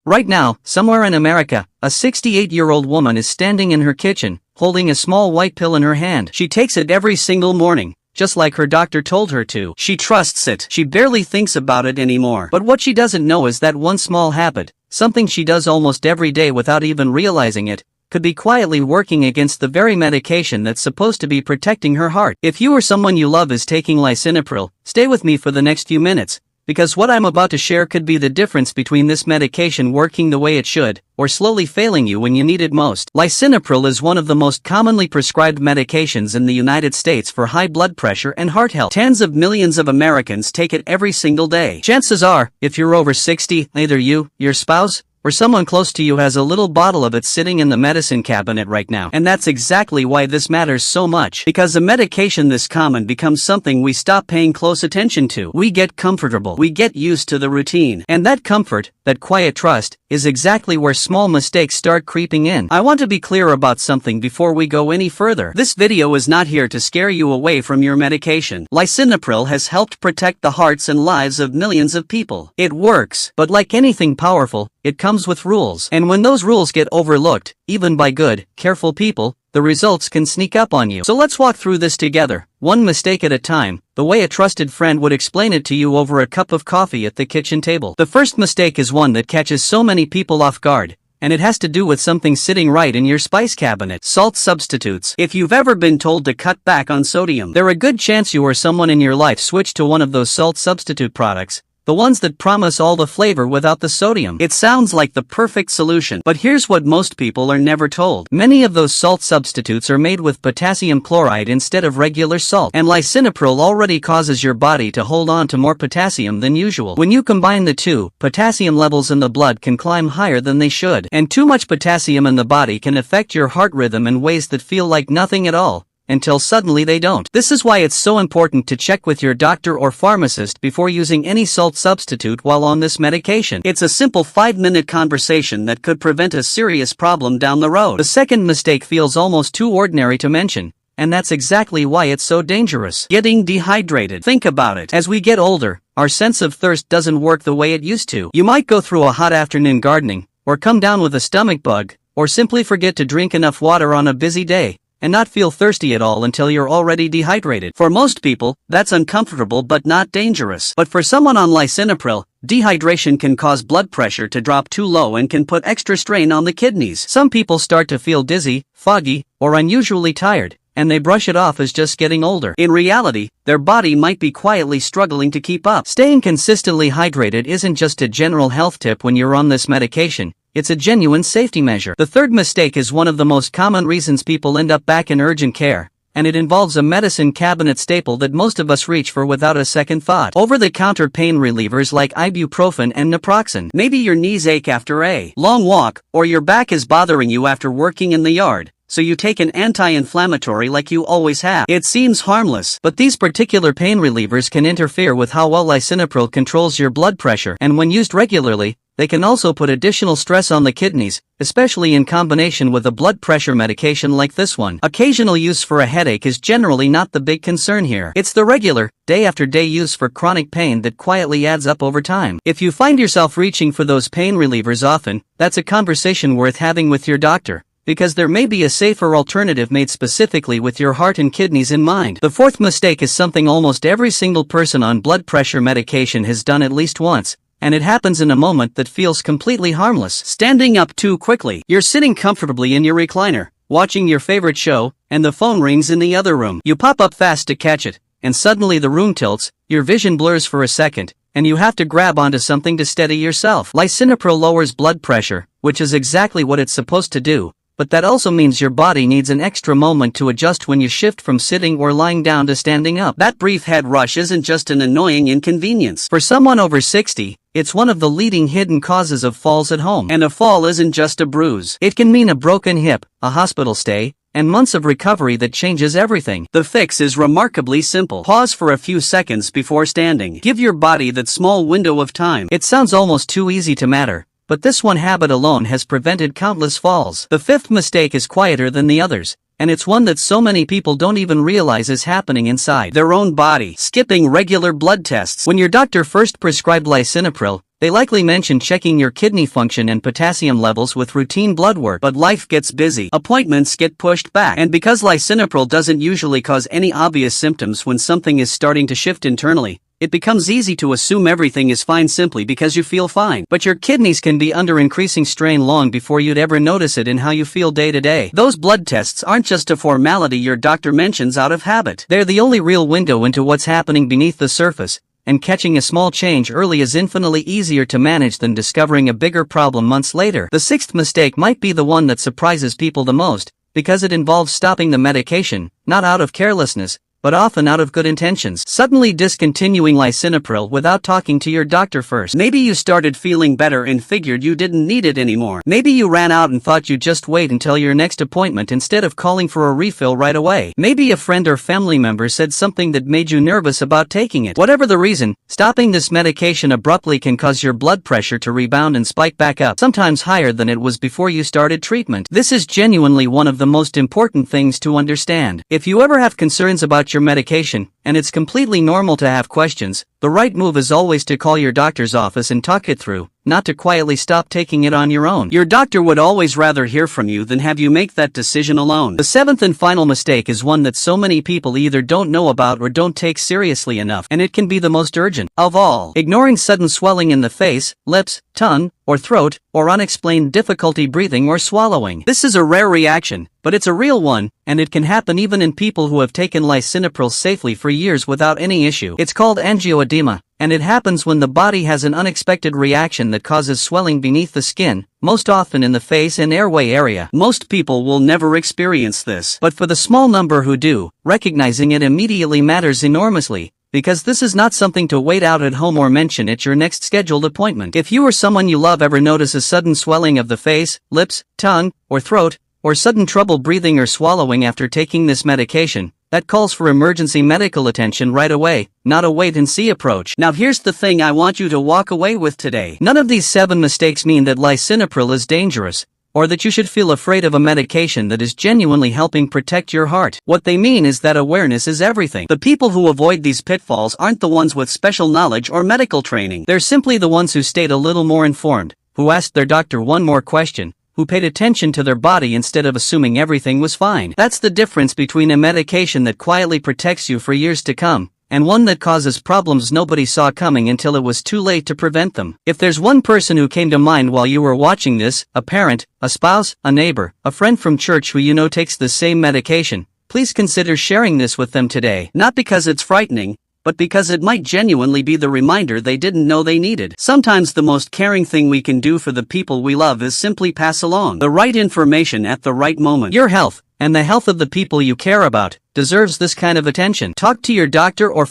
Right now, somewhere in America, a 68-year-old woman is standing in her kitchen, holding a small white pill in her hand. She takes it every single morning, just like her doctor told her to. She trusts it. She barely thinks about it anymore. But what she doesn't know is that one small habit, something she does almost every day without even realizing it, could be quietly working against the very medication that's supposed to be protecting her heart. If you or someone you love is taking Lisinopril, stay with me for the next few minutes, because what I'm about to share could be the difference between this medication working the way it should, or slowly failing you when you need it most. Lisinopril is one of the most commonly prescribed medications in the United States for high blood pressure and heart health. Tens of millions of Americans take it every single day. Chances are, if you're over 60, either you, your spouse, or someone close to you has a little bottle of it sitting in the medicine cabinet right now. And that's exactly why this matters so much. Because a medication this common becomes something we stop paying close attention to. We get comfortable. We get used to the routine. And that comfort, that quiet trust, is exactly where small mistakes start creeping in. I want to be clear about something before we go any further. This video is not here to scare you away from your medication. Lisinopril has helped protect the hearts and lives of millions of people. It works, but like anything powerful, it comes with rules. And when those rules get overlooked, even by good, careful people, the results can sneak up on you. So let's walk through this together, one mistake at a time, the way a trusted friend would explain it to you over a cup of coffee at the kitchen table. The first mistake is one that catches so many people off guard, and it has to do with something sitting right in your spice cabinet. Salt substitutes. If you've ever been told to cut back on sodium, there's a good chance you or someone in your life switched to one of those salt substitute products. The ones that promise all the flavor without the sodium. It sounds like the perfect solution, but here's what most people are never told. Many of those salt substitutes are made with potassium chloride instead of regular salt, and lisinopril already causes your body to hold on to more potassium than usual. When you combine the two, potassium levels in the blood can climb higher than they should, and too much potassium in the body can affect your heart rhythm in ways that feel like nothing at all, until suddenly they don't. This is why it's so important to check with your doctor or pharmacist before using any salt substitute while on this medication. It's a simple 5-minute conversation that could prevent a serious problem down the road. The second mistake feels almost too ordinary to mention, and that's exactly why it's so dangerous. Getting dehydrated. Think about it. As we get older, our sense of thirst doesn't work the way it used to. You might go through a hot afternoon gardening, or come down with a stomach bug, or simply forget to drink enough water on a busy day, and not feel thirsty at all until you're already dehydrated. For most people, that's uncomfortable but not dangerous. But for someone on lisinopril, dehydration can cause blood pressure to drop too low and can put extra strain on the kidneys. Some people start to feel dizzy, foggy, or unusually tired, and they brush it off as just getting older. In reality, their body might be quietly struggling to keep up. Staying consistently hydrated isn't just a general health tip when you're on this medication. It's a genuine safety measure. The third mistake is one of the most common reasons people end up back in urgent care, and it involves a medicine cabinet staple that most of us reach for without a second thought. Over-the-counter pain relievers like ibuprofen and naproxen. Maybe your knees ache after a long walk, or your back is bothering you after working in the yard, so you take an anti-inflammatory like you always have. It seems harmless, but these particular pain relievers can interfere with how well lisinopril controls your blood pressure, and when used regularly, they can also put additional stress on the kidneys, especially in combination with a blood pressure medication like this one. Occasional use for a headache is generally not the big concern here. It's the regular, day-after-day use for chronic pain that quietly adds up over time. If you find yourself reaching for those pain relievers often, that's a conversation worth having with your doctor, because there may be a safer alternative made specifically with your heart and kidneys in mind. The fourth mistake is something almost every single person on blood pressure medication has done at least once, and it happens in a moment that feels completely harmless. Standing up too quickly. You're sitting comfortably in your recliner, watching your favorite show, and the phone rings in the other room. You pop up fast to catch it, and suddenly the room tilts, your vision blurs for a second, and you have to grab onto something to steady yourself. Lisinopril lowers blood pressure, which is exactly what it's supposed to do, but that also means your body needs an extra moment to adjust when you shift from sitting or lying down to standing up. That brief head rush isn't just an annoying inconvenience. For someone over 60, it's one of the leading hidden causes of falls at home. And a fall isn't just a bruise. It can mean a broken hip, a hospital stay, and months of recovery that changes everything. The fix is remarkably simple. Pause for a few seconds before standing. Give your body that small window of time. It sounds almost too easy to matter, but this one habit alone has prevented countless falls. The fifth mistake is quieter than the others, and it's one that so many people don't even realize is happening inside their own body. Skipping regular blood tests. When your doctor first prescribed lisinopril, They likely mention checking your kidney function and potassium levels with routine blood work. But life gets busy, appointments get pushed back, and because lisinopril doesn't usually cause any obvious symptoms when something is starting to shift internally, it becomes easy to assume everything is fine simply because you feel fine. But your kidneys can be under increasing strain long before you'd ever notice it in how you feel day to day. Those blood tests aren't just a formality your doctor mentions out of habit. They're the only real window into what's happening beneath the surface, and catching a small change early is infinitely easier to manage than discovering a bigger problem months later. The sixth mistake might be the one that surprises people the most, because it involves stopping the medication, not out of carelessness, but often out of good intentions. Suddenly discontinuing lisinopril without talking to your doctor first. Maybe you started feeling better and figured you didn't need it anymore. Maybe you ran out and thought you'd just wait until your next appointment instead of calling for a refill right away. Maybe a friend or family member said something that made you nervous about taking it. Whatever the reason, stopping this medication abruptly can cause your blood pressure to rebound and spike back up, sometimes higher than it was before you started treatment. This is genuinely one of the most important things to understand. If you ever have concerns about your medication, and it's completely normal to have questions, the right move is always to call your doctor's office and talk it through, not to quietly stop taking it on your own. Your doctor would always rather hear from you than have you make that decision alone. The seventh and final mistake is one that so many people either don't know about or don't take seriously enough, and it can be the most urgent of all. Ignoring sudden swelling in the face, lips, tongue, or throat, or unexplained difficulty breathing or swallowing. This is a rare reaction, but it's a real one, and it can happen even in people who have taken lisinopril safely for years without any issue. It's called angioedema, and it happens when the body has an unexpected reaction that causes swelling beneath the skin, most often in the face and airway area. Most people will never experience this, but for the small number who do, recognizing it immediately matters enormously, because this is not something to wait out at home or mention at your next scheduled appointment. If you or someone you love ever notice a sudden swelling of the face, lips, tongue, or throat, or sudden trouble breathing or swallowing after taking this medication, that calls for emergency medical attention right away, not a wait-and-see approach. Now here's the thing I want you to walk away with today. None of these 7 mistakes mean that lisinopril is dangerous, or that you should feel afraid of a medication that is genuinely helping protect your heart. What they mean is that awareness is everything. The people who avoid these pitfalls aren't the ones with special knowledge or medical training. They're simply the ones who stayed a little more informed, who asked their doctor one more question, who paid attention to their body instead of assuming everything was fine. That's the difference between a medication that quietly protects you for years to come, and one that causes problems nobody saw coming until it was too late to prevent them. If there's one person who came to mind while you were watching this, a parent, a spouse, a neighbor, a friend from church who you know takes the same medication, please consider sharing this with them today. Not because it's frightening, but because it might genuinely be the reminder they didn't know they needed. Sometimes the most caring thing we can do for the people we love is simply pass along the right information at the right moment. Your health, and the health of the people you care about, deserves this kind of attention. Talk to your doctor or